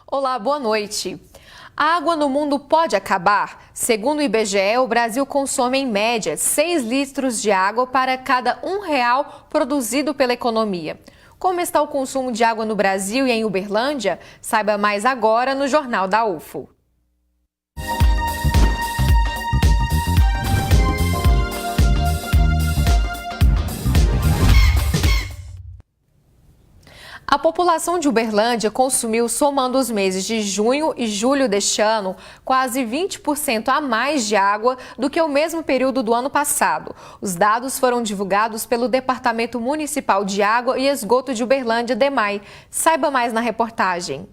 Olá, boa noite. A água no mundo pode acabar? Segundo o IBGE, o Brasil consome em média 6 litros de água para cada R$ 1 produzido pela economia. Como está o consumo de água no Brasil e em Uberlândia? Saiba mais agora no Jornal da UFO. A população de Uberlândia consumiu, somando os meses de junho e julho deste ano, quase 20% a mais de água do que o mesmo período do ano passado. Os dados foram divulgados pelo Departamento Municipal de Água e Esgoto de Uberlândia, DEMAI. Saiba mais na reportagem.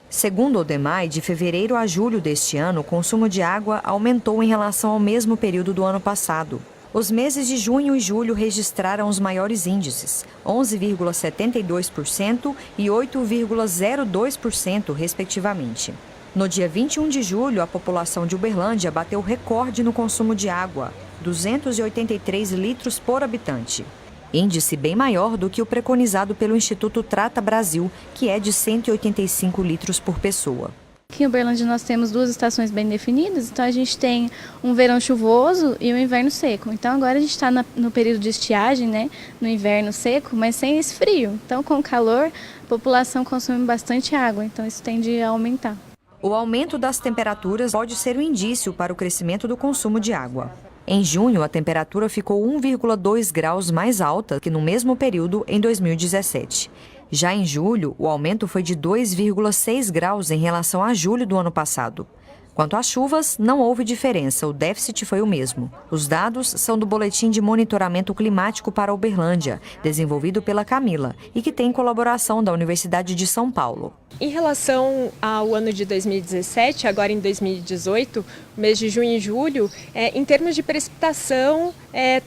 Segundo o DEMAI, de fevereiro a julho deste ano, o consumo de água aumentou em relação ao mesmo período do ano passado. Os meses de junho e julho registraram os maiores índices, 11,72% e 8,02%, respectivamente. No dia 21 de julho, a população de Uberlândia bateu recorde no consumo de água, 283 litros por habitante. Índice bem maior do que o preconizado pelo Instituto Trata Brasil, que é de 185 litros por pessoa. Aqui em Uberlândia nós temos 2 estações bem definidas, então a gente tem um verão chuvoso e um inverno seco. Então agora a gente está no período de estiagem, né, no inverno seco, mas sem esse frio. Então com o calor a população consome bastante água, então isso tende a aumentar. O aumento das temperaturas pode ser um indício para o crescimento do consumo de água. Em junho, a temperatura ficou 1,2 graus mais alta que no mesmo período em 2017. Já em julho, o aumento foi de 2,6 graus em relação a julho do ano passado. Quanto às chuvas, não houve diferença, o déficit foi o mesmo. Os dados são do Boletim de Monitoramento Climático para Uberlândia, desenvolvido pela Camila, e que tem colaboração da Universidade de São Paulo. Em relação ao ano de 2017, agora em 2018, mês de junho e julho, em termos de precipitação,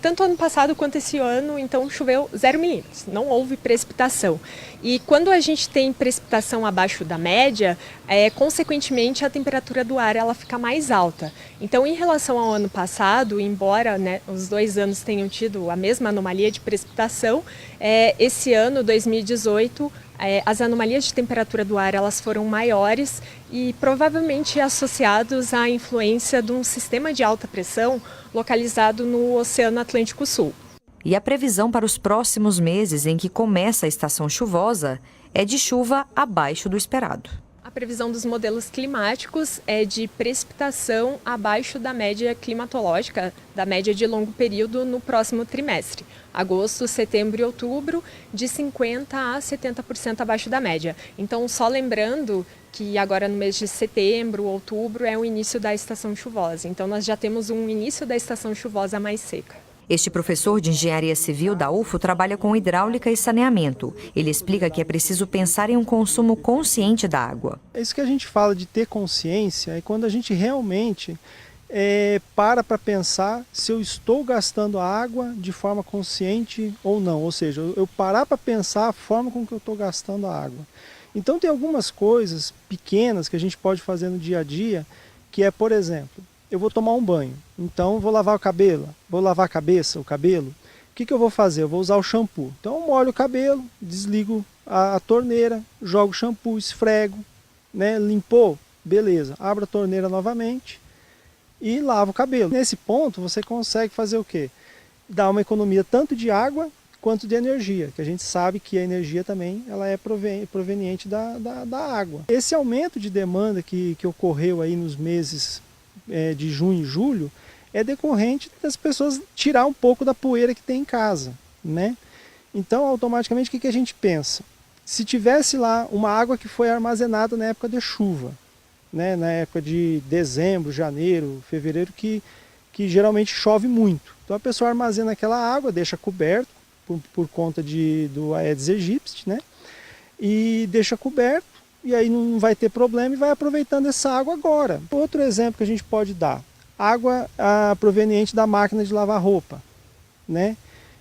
tanto ano passado quanto esse ano, então choveu 0 milímetros, não houve precipitação. E quando a gente tem precipitação abaixo da média, consequentemente a temperatura do ar ela fica mais alta. Então, em relação ao ano passado, embora os 2 anos tenham tido a mesma anomalia de precipitação, esse ano, 2018, as anomalias de temperatura do ar elas foram maiores e provavelmente associados à influência de um sistema de alta pressão localizado no Oceano Atlântico Sul. E a previsão para os próximos meses em que começa a estação chuvosa é de chuva abaixo do esperado. A previsão dos modelos climáticos é de precipitação abaixo da média climatológica, da média de longo período no próximo trimestre. Agosto, setembro e outubro, de 50% a 70% abaixo da média. Então, só lembrando que agora no mês de setembro, outubro, é o início da estação chuvosa. Então, nós já temos um início da estação chuvosa mais seca. Este professor de Engenharia Civil da UFO trabalha com hidráulica e saneamento. Ele explica que é preciso pensar em um consumo consciente da água. É isso que a gente fala de ter consciência, é quando a gente realmente para pensar se eu estou gastando a água de forma consciente ou não. Ou seja, eu parar para pensar a forma com que eu estou gastando a água. Então tem algumas coisas pequenas que a gente pode fazer no dia a dia, que é, por exemplo, eu vou tomar um banho, então vou lavar o cabelo, vou lavar a cabeça, o cabelo. O que eu vou fazer? Eu vou usar o shampoo. Então eu molho o cabelo, desligo a torneira, jogo o shampoo, esfrego, limpou, beleza. Abro a torneira novamente e lavo o cabelo. Nesse ponto você consegue fazer o quê? Dar uma economia tanto de água quanto de energia, que a gente sabe que a energia também ela é proveniente da água. Esse aumento de demanda que ocorreu aí nos meses de junho e julho é decorrente das pessoas tirar um pouco da poeira que tem em casa, Então, automaticamente, o que a gente pensa? Se tivesse lá uma água que foi armazenada na época de chuva, na época de dezembro, janeiro, fevereiro, que geralmente chove muito. Então, a pessoa armazena aquela água, deixa coberto, por conta do Aedes aegypti, e deixa coberto, e aí não vai ter problema e vai aproveitando essa água agora. Outro exemplo que a gente pode dar, água proveniente da máquina de lavar roupa.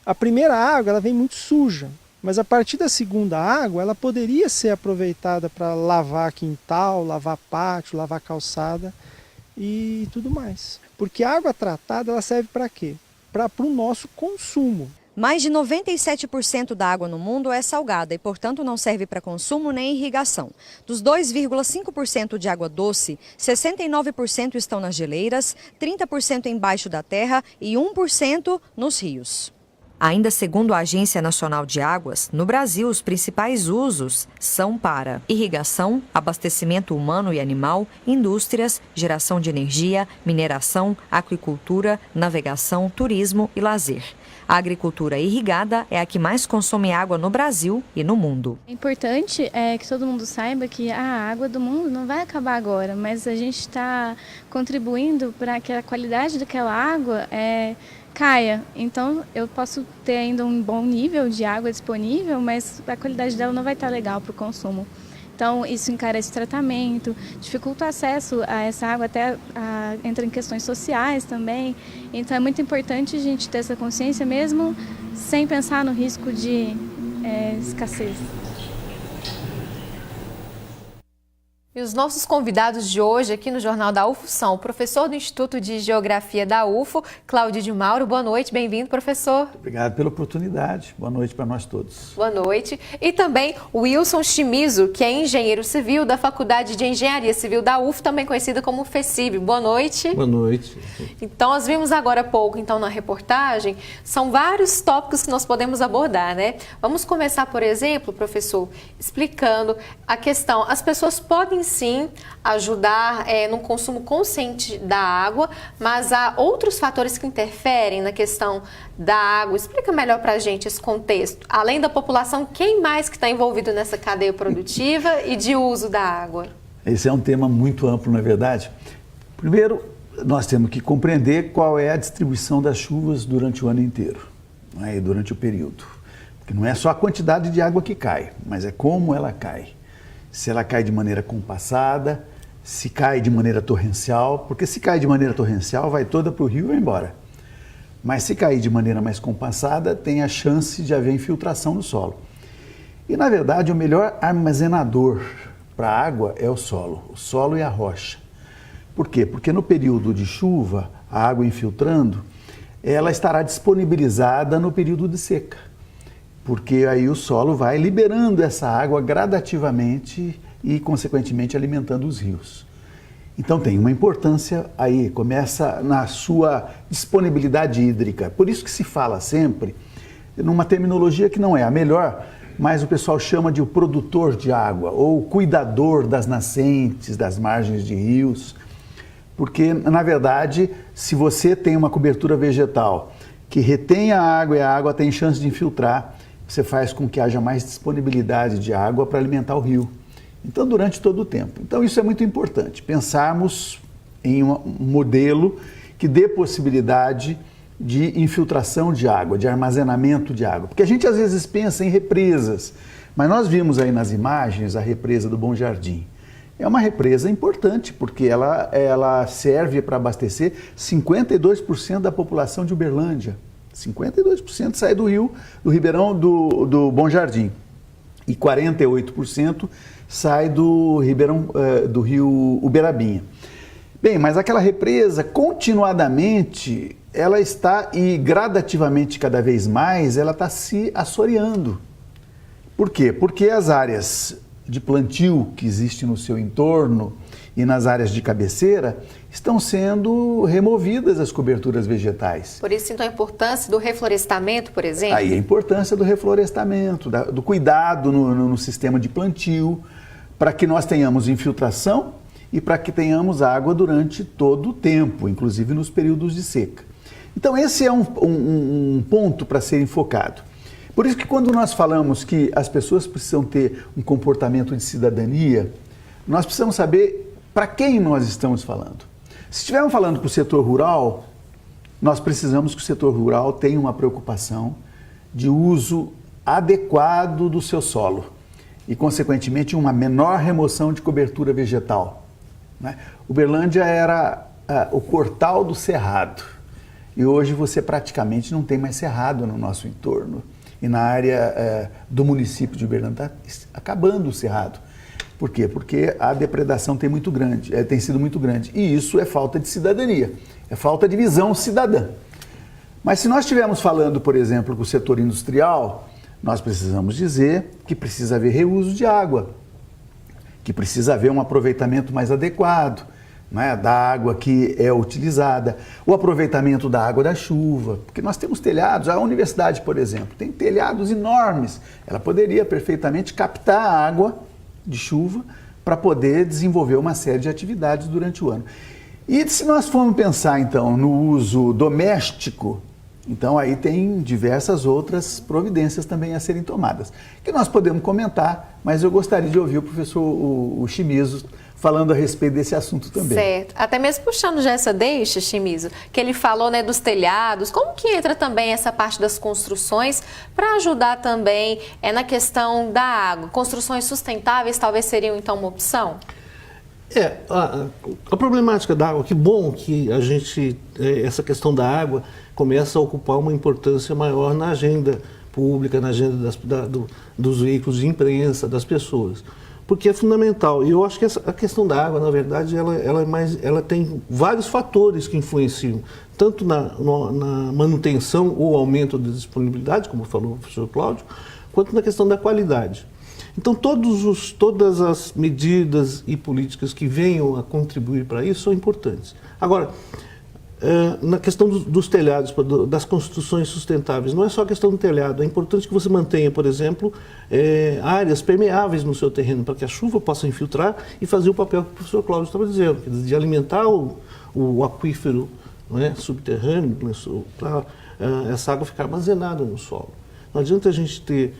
A primeira água ela vem muito suja, mas a partir da segunda água ela poderia ser aproveitada para lavar quintal, lavar pátio, lavar calçada e tudo mais. Porque a água tratada ela serve para quê? Para o nosso consumo. Mais de 97% da água no mundo é salgada e, portanto, não serve para consumo nem irrigação. Dos 2,5% de água doce, 69% estão nas geleiras, 30% embaixo da terra e 1% nos rios. Ainda segundo a Agência Nacional de Águas, no Brasil os principais usos são para irrigação, abastecimento humano e animal, indústrias, geração de energia, mineração, aquicultura, navegação, turismo e lazer. A agricultura irrigada é a que mais consome água no Brasil e no mundo. É importante que todo mundo saiba que a água do mundo não vai acabar agora, mas a gente está contribuindo para que a qualidade daquela água caia. Então eu posso ter ainda um bom nível de água disponível, mas a qualidade dela não vai estar legal para o consumo. Então isso encarece o tratamento, dificulta o acesso a essa água, até entra em questões sociais também. Então é muito importante a gente ter essa consciência mesmo sem pensar no risco de escassez. E os nossos convidados de hoje aqui no Jornal da UFO são o professor do Instituto de Geografia da UFO, Cláudio de Mauro. Boa noite, bem-vindo, professor. Obrigado pela oportunidade. Boa noite para nós todos. Boa noite. E também o Wilson Chimizo, que é engenheiro civil da Faculdade de Engenharia Civil da UFO, também conhecida como FECIB. Boa noite. Boa noite. Então, nós vimos agora há pouco, então, na reportagem, são vários tópicos que nós podemos abordar, né? Vamos começar, por exemplo, professor, explicando a questão. As pessoas podem sim ajudar no consumo consciente da água, mas há outros fatores que interferem na questão da água. Explica melhor para a gente esse contexto. Além da população, quem mais que está envolvido nessa cadeia produtiva e de uso da água? Esse é um tema muito amplo, não é verdade? Primeiro, nós temos que compreender qual é a distribuição das chuvas durante o ano inteiro, né, e durante o período. Porque não é só a quantidade de água que cai, mas é como ela cai. Se ela cai de maneira compassada, se cai de maneira torrencial, porque se cai de maneira torrencial, vai toda para o rio e vai embora. Mas se cair de maneira mais compassada, tem a chance de haver infiltração no solo. E, na verdade, o melhor armazenador para a água é o solo e a rocha. Por quê? Porque no período de chuva, a água infiltrando, ela estará disponibilizada no período de seca. Porque aí o solo vai liberando essa água gradativamente e, consequentemente, alimentando os rios. Então tem uma importância aí, começa na sua disponibilidade hídrica. Por isso que se fala sempre, numa terminologia que não é a melhor, mas o pessoal chama de o produtor de água ou o cuidador das nascentes, das margens de rios. Porque, na verdade, se você tem uma cobertura vegetal que retém a água e a água tem chance de infiltrar, você faz com que haja mais disponibilidade de água para alimentar o rio. Então, durante todo o tempo. Então, isso é muito importante, pensarmos em um modelo que dê possibilidade de infiltração de água, de armazenamento de água. Porque a gente, às vezes, pensa em represas, mas nós vimos aí nas imagens a represa do Bom Jardim. É uma represa importante, porque ela serve para abastecer 52% da população de Uberlândia. 52% sai do rio, do Ribeirão do Bom Jardim. E 48% sai do Ribeirão, do rio Uberabinha. Bem, mas aquela represa, continuadamente, ela está, e gradativamente cada vez mais, ela está se assoreando. Por quê? Porque as áreas de plantio que existem no seu entorno e nas áreas de cabeceira estão sendo removidas as coberturas vegetais. Por isso, então, a importância do reflorestamento, por exemplo? Aí a importância do reflorestamento, do cuidado no sistema de plantio, para que nós tenhamos infiltração e para que tenhamos água durante todo o tempo, inclusive nos períodos de seca. Então esse é um ponto para ser enfocado. Por isso que quando nós falamos que as pessoas precisam ter um comportamento de cidadania, nós precisamos saber para quem nós estamos falando. Se estivermos falando para o setor rural, nós precisamos que o setor rural tenha uma preocupação de uso adequado do seu solo e, consequentemente, uma menor remoção de cobertura vegetal, né? Uberlândia era o portal do cerrado e hoje você praticamente não tem mais cerrado no nosso entorno. E na área do município de Uberlândia está acabando o cerrado. Por quê? Porque a depredação tem sido muito grande. E isso é falta de cidadania, é falta de visão cidadã. Mas se nós estivermos falando, por exemplo, com o setor industrial, nós precisamos dizer que precisa haver reuso de água, que precisa haver um aproveitamento mais adequado, né, da água que é utilizada, o aproveitamento da água da chuva, porque nós temos telhados, a universidade, por exemplo, tem telhados enormes, ela poderia perfeitamente captar a água de chuva para poder desenvolver uma série de atividades durante o ano. E se nós formos pensar, então, no uso doméstico, então aí tem diversas outras providências também a serem tomadas, que nós podemos comentar, mas eu gostaria de ouvir o professor o Shimizu falando a respeito desse assunto também. Certo. Até mesmo puxando já essa deixa, Shimizu, que ele falou, né, dos telhados, como que entra também essa parte das construções para ajudar também na questão da água? Construções sustentáveis talvez seriam então uma opção? A problemática da água, que bom que a gente, essa questão da água começa a ocupar uma importância maior na agenda pública, na agenda dos veículos de imprensa, das pessoas, porque é fundamental. E eu acho que a questão da água, na verdade, ela tem vários fatores que influenciam, tanto na manutenção ou aumento da disponibilidade, como falou o professor Cláudio, quanto na questão da qualidade. Então, todas as medidas e políticas que venham a contribuir para isso são importantes. Agora, na questão dos telhados, das construções sustentáveis, não é só a questão do telhado, é importante que você mantenha, por exemplo, áreas permeáveis no seu terreno, para que a chuva possa infiltrar e fazer o papel que o professor Cláudio estava dizendo, de alimentar o aquífero, não é, subterrâneo, para essa água ficar armazenada no solo. Não adianta a gente ter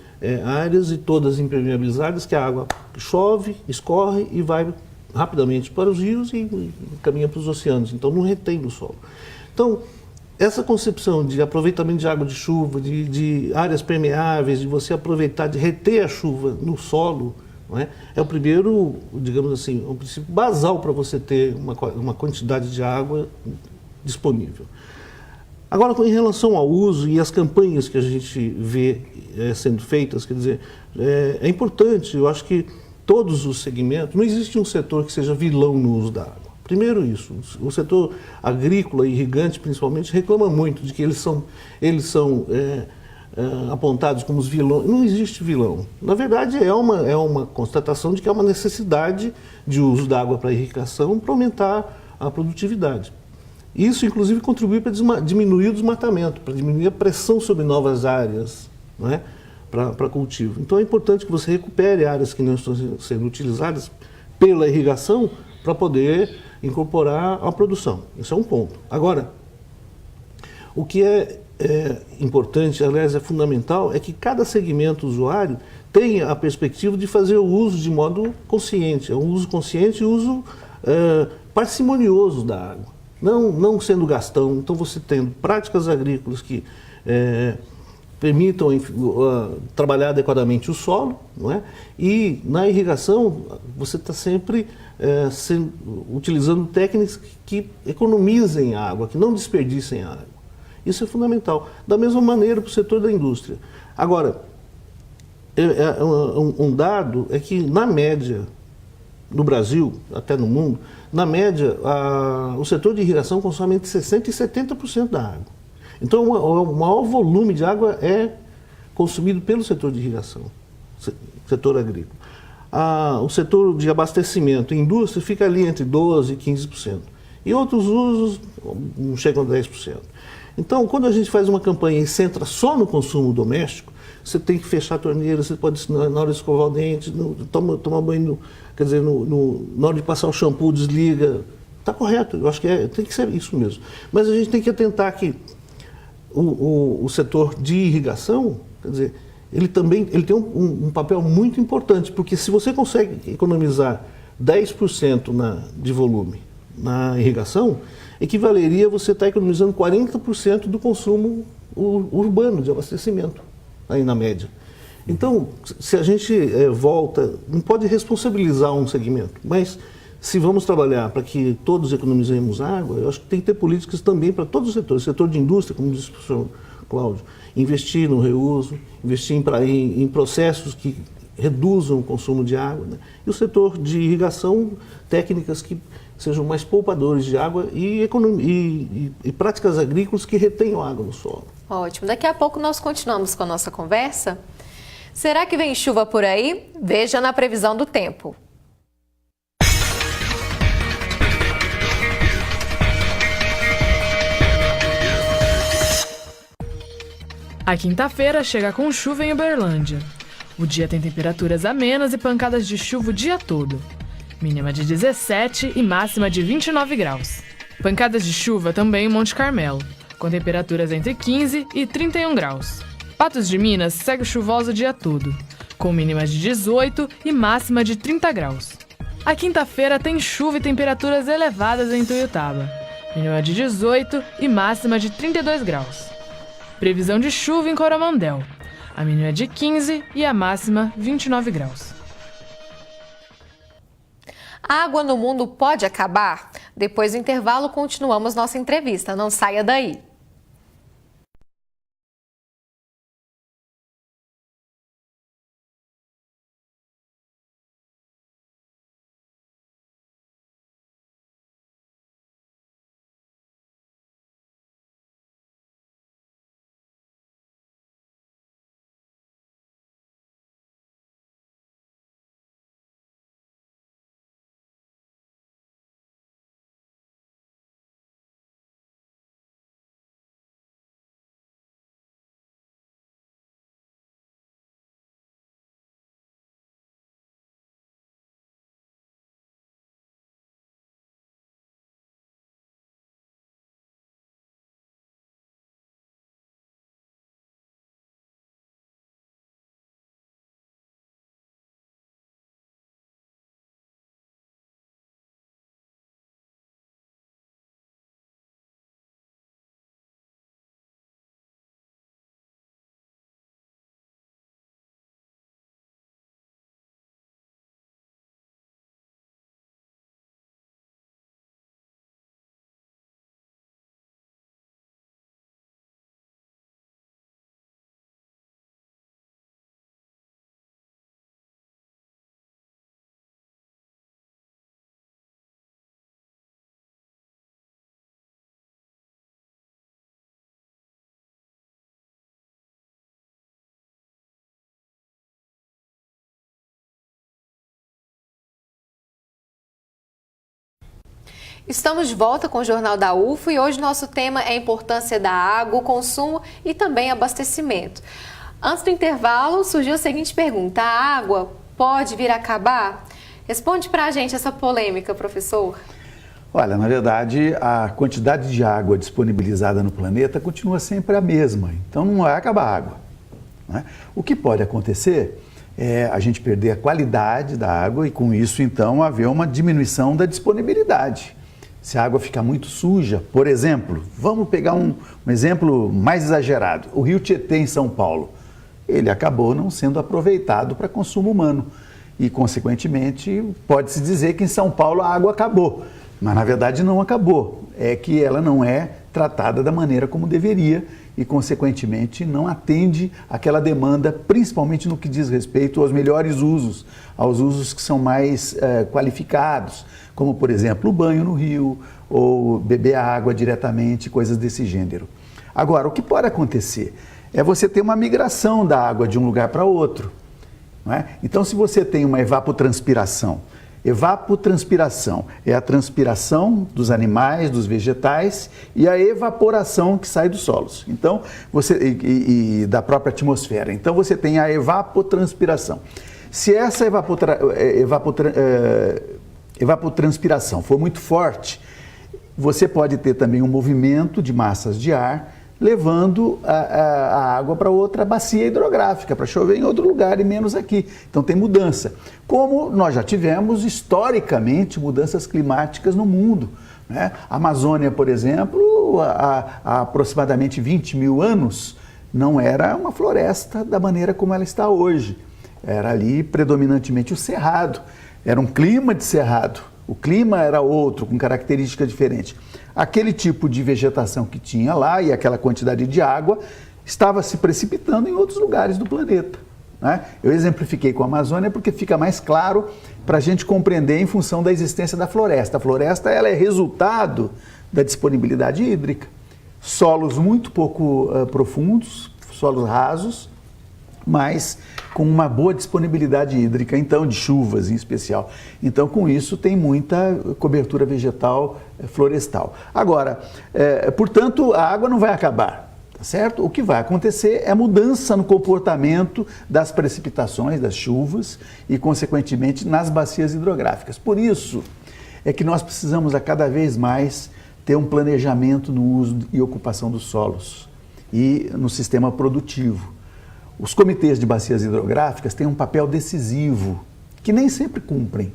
áreas e todas impermeabilizadas, que a água chove, escorre e vai rapidamente para os rios e caminha para os oceanos, então não retém no solo. Então, essa concepção de aproveitamento de água de chuva, de áreas permeáveis, de você aproveitar, de reter a chuva no solo, não é o primeiro, digamos assim, o princípio basal para você ter uma quantidade de água disponível. Agora, em relação ao uso e as campanhas que a gente vê sendo feitas, quer dizer, é importante, eu acho que todos os segmentos, não existe um setor que seja vilão no uso da água. Primeiro isso, o setor agrícola e irrigante, principalmente, reclama muito de que eles são apontados como os vilões. Não existe vilão. Na verdade, é uma constatação de que há uma necessidade de uso da água para irrigação para aumentar a produtividade. Isso, inclusive, contribui para diminuir o desmatamento, para diminuir a pressão sobre novas áreas, não é? Para cultivo. Então, é importante que você recupere áreas que não estão sendo utilizadas pela irrigação para poder incorporar a produção. Esse é um ponto. Agora, o que é importante, aliás, é fundamental, é que cada segmento usuário tenha a perspectiva de fazer o uso de modo consciente. É um uso consciente e uso parcimonioso da água. Não sendo gastão. Então, você tendo práticas agrícolas que permitam trabalhar adequadamente o solo, não é? E na irrigação você está sempre utilizando técnicas que economizem água, que não desperdicem água. Isso é fundamental. Da mesma maneira para o setor da indústria. Agora, um dado é que, na média, no Brasil, até no mundo, na média, o setor de irrigação consome entre 60% e 70% da água. Então, o maior volume de água é consumido pelo setor de irrigação, setor agrícola. O setor de abastecimento e indústria fica ali entre 12% e 15%. E outros usos não chegam a 10%. Então, quando a gente faz uma campanha e centra só no consumo doméstico, você tem que fechar a torneira, você pode, na hora de escovar o dente, tomar banho, quer dizer, na hora de passar o shampoo, desliga. Está correto, eu acho que tem que ser isso mesmo. Mas a gente tem que atentar que o setor de irrigação, quer dizer, ele tem um papel muito importante, porque se você consegue economizar 10% de volume na irrigação, equivaleria a você estar economizando 40% do consumo urbano de abastecimento, aí na média. Então, se a gente não pode responsabilizar um segmento, mas se vamos trabalhar para que todos economizemos água, eu acho que tem que ter políticas também para todos os setores. O setor de indústria, como disse o professor Cláudio, investir no reuso, investir em processos reduzam o consumo de água, né? E o setor de irrigação, técnicas que sejam mais poupadores de água e práticas agrícolas que retenham água no solo. Ótimo. Daqui a pouco nós continuamos com a nossa conversa. Será que vem chuva por aí? Veja na previsão do tempo. A quinta-feira chega com chuva em Uberlândia. O dia tem temperaturas amenas e pancadas de chuva o dia todo. Mínima de 17 e máxima de 29 graus. Pancadas de chuva também em Monte Carmelo, com temperaturas entre 15 e 31 graus. Patos de Minas segue chuvoso o dia todo, com mínima de 18 e máxima de 30 graus. A quinta-feira tem chuva e temperaturas elevadas em Tuiutaba, mínima de 18 e máxima de 32 graus. Previsão de chuva em Coromandel. A mínima é de 15 e a máxima 29 graus. A água no mundo pode acabar? Depois do intervalo, continuamos nossa entrevista. Não saia daí. Estamos de volta com o Jornal da UFO e hoje nosso tema é a importância da água, o consumo e também abastecimento. Antes do intervalo, surgiu a seguinte pergunta: a água pode vir a acabar? Responde pra gente essa polêmica, professor. Olha, na verdade, a quantidade de água disponibilizada no planeta continua sempre a mesma, então não vai acabar a água, né? O que pode acontecer é a gente perder a qualidade da água e com isso, então, haver uma diminuição da disponibilidade. Se a água ficar muito suja, por exemplo, vamos pegar um exemplo mais exagerado, o Rio Tietê em São Paulo, ele acabou não sendo aproveitado para consumo humano e, consequentemente, pode-se dizer que em São Paulo a água acabou, mas na verdade não acabou, é que ela não é tratada da maneira como deveria e, consequentemente, não atende àquela demanda, principalmente no que diz respeito aos melhores usos, aos usos que são mais qualificados, como, por exemplo, o banho no rio ou beber a água diretamente, coisas desse gênero. Agora, o que pode acontecer é você ter uma migração da água de um lugar para outro, não é? Então, se você tem uma evapotranspiração é a transpiração dos animais, dos vegetais e a evaporação que sai dos solos. Então, e da própria atmosfera. Então, você tem a evapotranspiração. Se essa evapotranspiração for muito forte, você pode ter também um movimento de massas de ar levando a água para outra bacia hidrográfica, para chover em outro lugar e menos aqui. Então tem mudança. Como nós já tivemos historicamente mudanças climáticas no mundo, né? A Amazônia, por exemplo, há aproximadamente 20 mil anos, não era uma floresta da maneira como ela está hoje. Era ali predominantemente o cerrado, era um clima de cerrado. O clima era outro, com característica diferente. Aquele tipo de vegetação que tinha lá e aquela quantidade de água estava se precipitando em outros lugares do planeta, né? Eu exemplifiquei com a Amazônia porque fica mais claro para a gente compreender em função da existência da floresta. A floresta ela é resultado da disponibilidade hídrica. Solos muito pouco profundos, solos rasos, mas com uma boa disponibilidade hídrica, então de chuvas em especial. Então, com isso, tem muita cobertura vegetal florestal. Agora, portanto, a água não vai acabar, tá certo? O que vai acontecer é mudança no comportamento das precipitações, das chuvas e, consequentemente, nas bacias hidrográficas. Por isso é que nós precisamos a cada vez mais ter um planejamento no uso e ocupação dos solos e no sistema produtivo. Os comitês de bacias hidrográficas têm um papel decisivo, que nem sempre cumprem,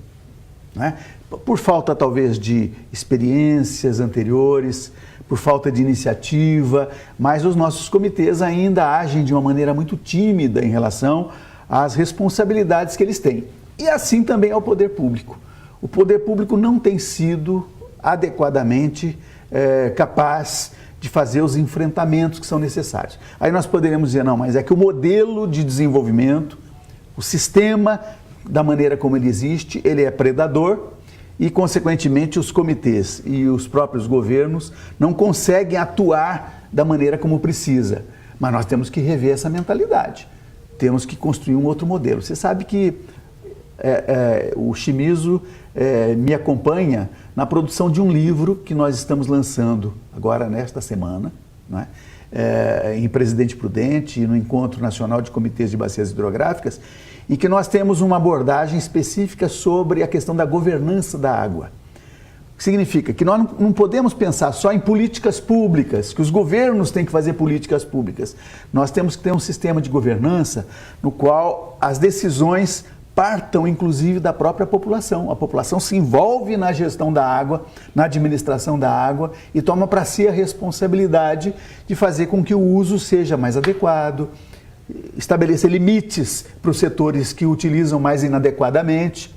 né? Por falta talvez de experiências anteriores, por falta de iniciativa, mas os nossos comitês ainda agem de uma maneira muito tímida em relação às responsabilidades que eles têm. E assim também ao poder público. O poder público não tem sido adequadamente capaz de fazer os enfrentamentos que são necessários. Aí nós poderíamos dizer, não, mas é que o modelo de desenvolvimento, o sistema, da maneira como ele existe, ele é predador e, consequentemente, os comitês e os próprios governos não conseguem atuar da maneira como precisa. Mas nós temos que rever essa mentalidade, temos que construir um outro modelo. Você sabe que o Shimizu me acompanha na produção de um livro que nós estamos lançando agora nesta semana, né? Em Presidente Prudente e no Encontro Nacional de Comitês de Bacias Hidrográficas, em que nós temos uma abordagem específica sobre a questão da governança da água. O que significa que nós não podemos pensar só em políticas públicas, que os governos têm que fazer políticas públicas. Nós temos que ter um sistema de governança no qual as decisões partam, inclusive, da própria população. A população se envolve na gestão da água, na administração da água e toma para si a responsabilidade de fazer com que o uso seja mais adequado, estabelecer limites para os setores que utilizam mais inadequadamente.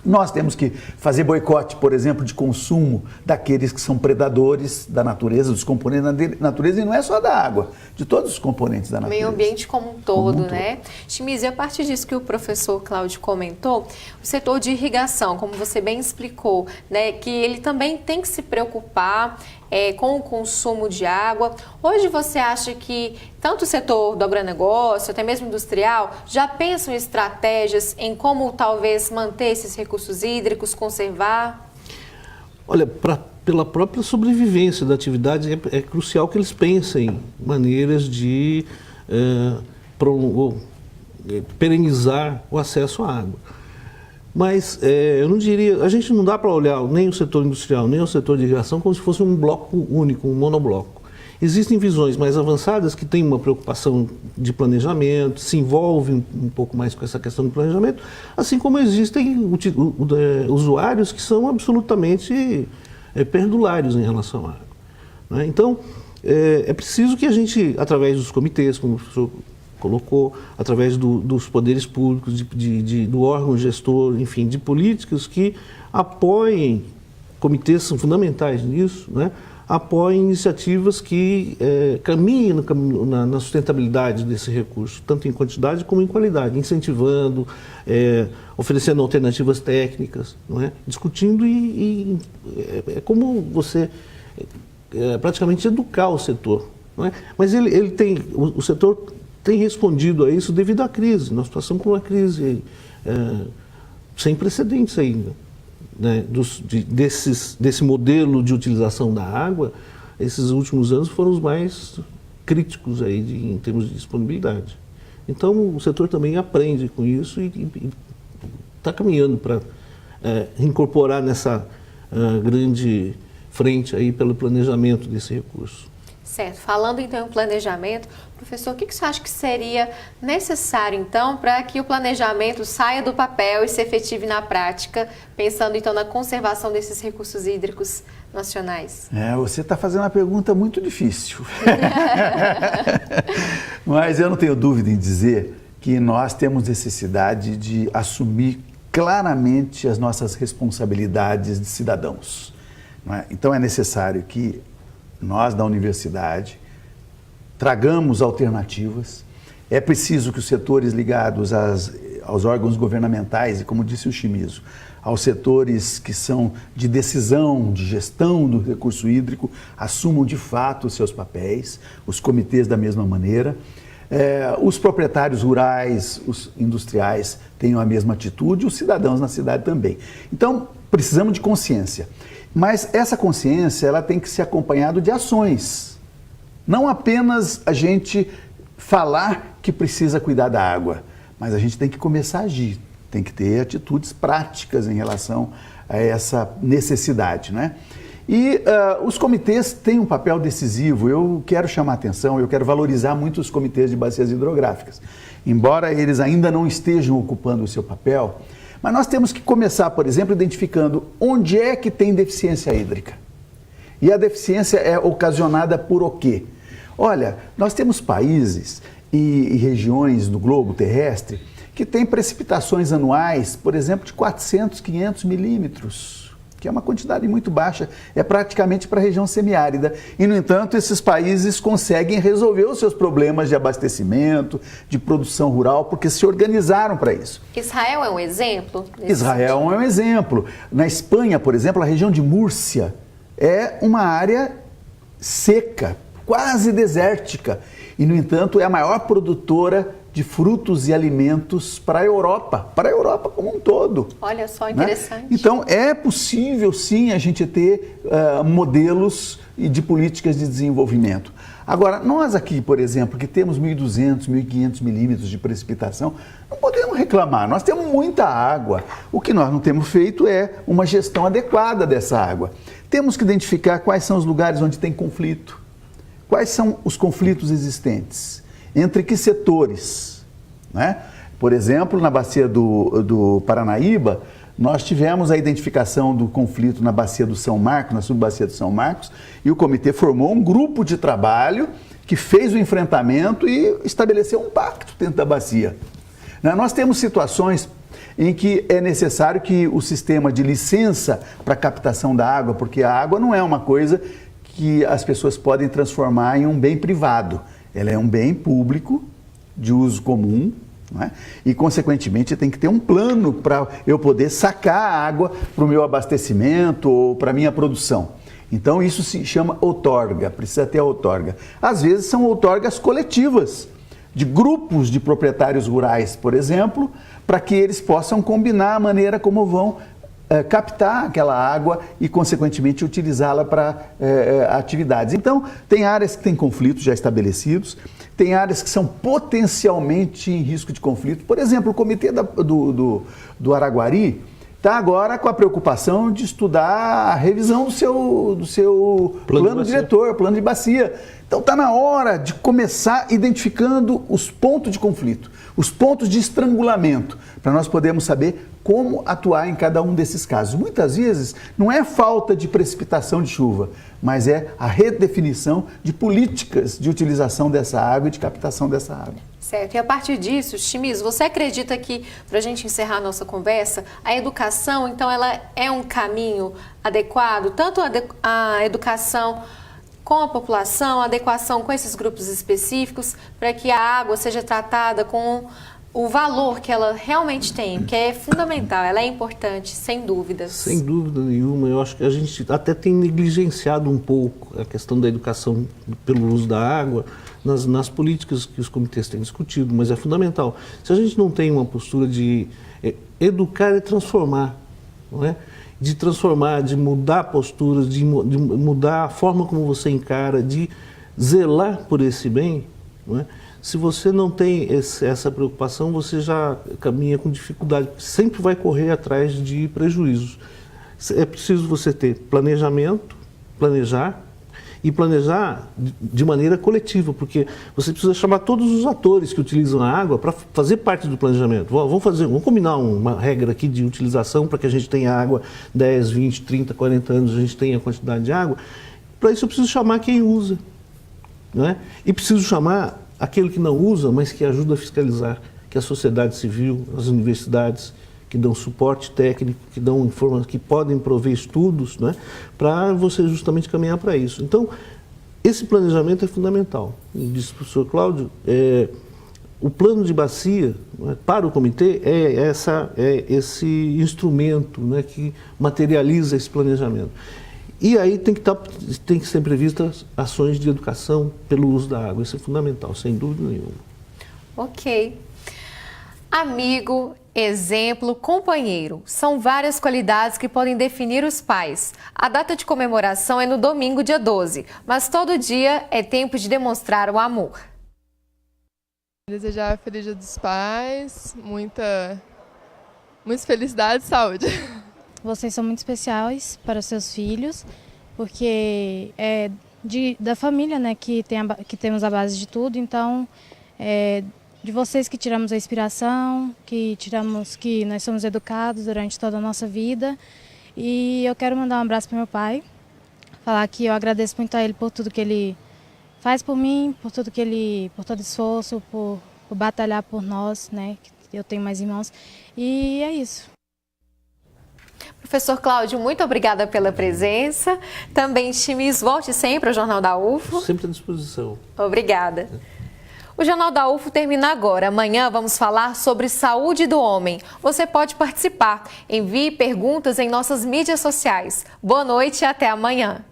Nós temos que fazer boicote, por exemplo, de consumo daqueles que são predadores da natureza, dos componentes da natureza, e não é só da água, de todos os componentes da natureza. Meio ambiente como um todo, né? Shimizu, a partir disso que o professor Cláudio comentou, o setor de irrigação, como você bem explicou, né, que ele também tem que se preocupar com o consumo de água. Hoje você acha que tanto o setor do agronegócio, até mesmo industrial, já pensam em estratégias em como talvez manter esses recursos hídricos, conservar? Olha, pela própria sobrevivência da atividade, é crucial que eles pensem maneiras de perenizar o acesso à água. Mas eu não diria, a gente não dá para olhar nem o setor industrial, nem o setor de irrigação como se fosse um bloco único, um monobloco. Existem visões mais avançadas que têm uma preocupação de planejamento, se envolvem um pouco mais com essa questão do planejamento, assim como existem usuários que são absolutamente perdulários em relação à água, né? Então, é preciso que a gente, através dos comitês, como o professor colocou, através dos poderes públicos, do órgão gestor, enfim, de políticas que apoiem, comitês são fundamentais nisso, né? Apoiem iniciativas que caminhem na sustentabilidade desse recurso, tanto em quantidade como em qualidade, incentivando, oferecendo alternativas técnicas, não é? Discutindo é como você praticamente educar o setor, não é? Mas o setor tem respondido a isso devido à crise. Nós passamos por uma crise sem precedentes ainda, né? Desse modelo de utilização da água. Esses últimos anos foram os mais críticos aí em termos de disponibilidade. Então o setor também aprende com isso e está caminhando para incorporar nessa grande frente aí pelo planejamento desse recurso. Certo. Falando então em planejamento, professor, o que você acha que seria necessário então para que o planejamento saia do papel e se efetive na prática, pensando então na conservação desses recursos hídricos nacionais? Você está fazendo uma pergunta muito difícil. Mas eu não tenho dúvida em dizer que nós temos necessidade de assumir claramente as nossas responsabilidades de cidadãos, não é? Então é necessário que nós da universidade tragamos alternativas, É preciso que os setores ligados aos órgãos governamentais, e como disse o Chimizo, aos setores que são de decisão, de gestão do recurso hídrico, assumam de fato os seus papéis, os comitês da mesma maneira. Os proprietários rurais, os industriais tenham a mesma atitude, os cidadãos na cidade também. Então, precisamos de consciência. Mas essa consciência ela tem que ser acompanhada de ações. Não apenas a gente falar que precisa cuidar da água, mas a gente tem que começar a agir, tem que ter atitudes práticas em relação a essa necessidade, né? E os comitês têm um papel decisivo. Eu quero chamar a atenção, eu quero valorizar muito os comitês de bacias hidrográficas. Embora eles ainda não estejam ocupando o seu papel, mas nós temos que começar, por exemplo, identificando onde é que tem deficiência hídrica. E a deficiência é ocasionada por o quê? Olha, nós temos países e regiões do globo terrestre que têm precipitações anuais, por exemplo, de 400, 500 milímetros, que é uma quantidade muito baixa, é praticamente para a região semiárida. E, no entanto, esses países conseguem resolver os seus problemas de abastecimento, de produção rural, porque se organizaram para isso. Israel é um exemplo? Israel é um exemplo. Na Espanha, por exemplo, a região de Múrcia é uma área seca, quase desértica, e, no entanto, é a maior produtora de frutos e alimentos para a Europa como um todo. Olha só, interessante. Né? Então, é possível, sim, a gente ter modelos de políticas de desenvolvimento. Agora, nós aqui, por exemplo, que temos 1.200, 1.500 milímetros de precipitação, não podemos reclamar, nós temos muita água. O que nós não temos feito é uma gestão adequada dessa água. Temos que identificar quais são os lugares onde tem conflito. Quais são os conflitos existentes? Entre que setores? Né? Por exemplo, na bacia do Paranaíba, nós tivemos a identificação do conflito na bacia do São Marcos, na subbacia do São Marcos, e o comitê formou um grupo de trabalho que fez o enfrentamento e estabeleceu um pacto dentro da bacia. Nós temos situações em que é necessário que o sistema de licença para captação da água, porque a água não é uma coisa que as pessoas podem transformar em um bem privado. Ela é um bem público, de uso comum, não é? E, consequentemente, tem que ter um plano para eu poder sacar a água para o meu abastecimento ou para a minha produção. Então, isso se chama outorga, precisa ter a outorga. Às vezes, são outorgas coletivas, de grupos de proprietários rurais, por exemplo, para que eles possam combinar a maneira como vão captar aquela água e, consequentemente, utilizá-la para atividades. Então, tem áreas que têm conflitos já estabelecidos, tem áreas que são potencialmente em risco de conflito. Por exemplo, o comitê do Araguari está agora com a preocupação de estudar a revisão do seu plano diretor, plano de bacia. Então, está na hora de começar identificando os pontos de conflito, os pontos de estrangulamento, para nós podermos saber como atuar em cada um desses casos. Muitas vezes não é falta de precipitação de chuva, mas é a redefinição de políticas de utilização dessa água e de captação dessa água. Certo, e a partir disso, Chimizo, você acredita que, para a gente encerrar a nossa conversa, a educação, então, ela é um caminho adequado, tanto a educação com a população, a adequação com esses grupos específicos, para que a água seja tratada com o valor que ela realmente tem, que é fundamental, ela é importante, sem dúvidas. Sem dúvida nenhuma, eu acho que a gente até tem negligenciado um pouco a questão da educação pelo uso da água nas políticas que os comitês têm discutido, mas é fundamental. Se a gente não tem uma postura de educar e transformar, não é? De transformar, de mudar posturas, de mudar a forma como você encara, de zelar por esse bem, não é? Se você não tem essa preocupação, você já caminha com dificuldade, sempre vai correr atrás de prejuízos. É preciso você ter planejamento, planejar de maneira coletiva, porque você precisa chamar todos os atores que utilizam a água para fazer parte do planejamento. Vamos combinar uma regra aqui de utilização para que a gente tenha água 10, 20, 30, 40 anos, a gente tenha a quantidade de água. Para isso eu preciso chamar quem usa, não é? E preciso chamar aquele que não usa, mas que ajuda a fiscalizar, que é a sociedade civil, as universidades, que dão suporte técnico, que dão informações, que podem prover estudos, né, para você justamente caminhar para isso. Então, esse planejamento é fundamental. Disse o professor Cláudio, o plano de bacia, né, para o comitê, é esse instrumento, né, que materializa esse planejamento. E aí tem que ser previstas ações de educação pelo uso da água. Isso é fundamental, sem dúvida nenhuma. Ok. Amigo, exemplo, companheiro. São várias qualidades que podem definir os pais. A data de comemoração é no domingo, dia 12, mas todo dia é tempo de demonstrar o amor. Desejar Feliz Dia dos Pais, muita felicidade e saúde. Vocês são muito especiais para os seus filhos, porque é da família, né, que temos a base de tudo, então é de vocês que tiramos a inspiração, que nós somos educados durante toda a nossa vida. E eu quero mandar um abraço para meu pai, falar que eu agradeço muito a ele por tudo que ele faz por mim, por todo esforço, por batalhar por nós, né, que eu tenho mais irmãos, e é isso. Professor Cláudio, muito obrigada pela presença. Também, Chimis, volte sempre ao Jornal da UFO. Sempre à disposição. Obrigada. O Jornal da UFO termina agora. Amanhã vamos falar sobre saúde do homem. Você pode participar. Envie perguntas em nossas mídias sociais. Boa noite e até amanhã.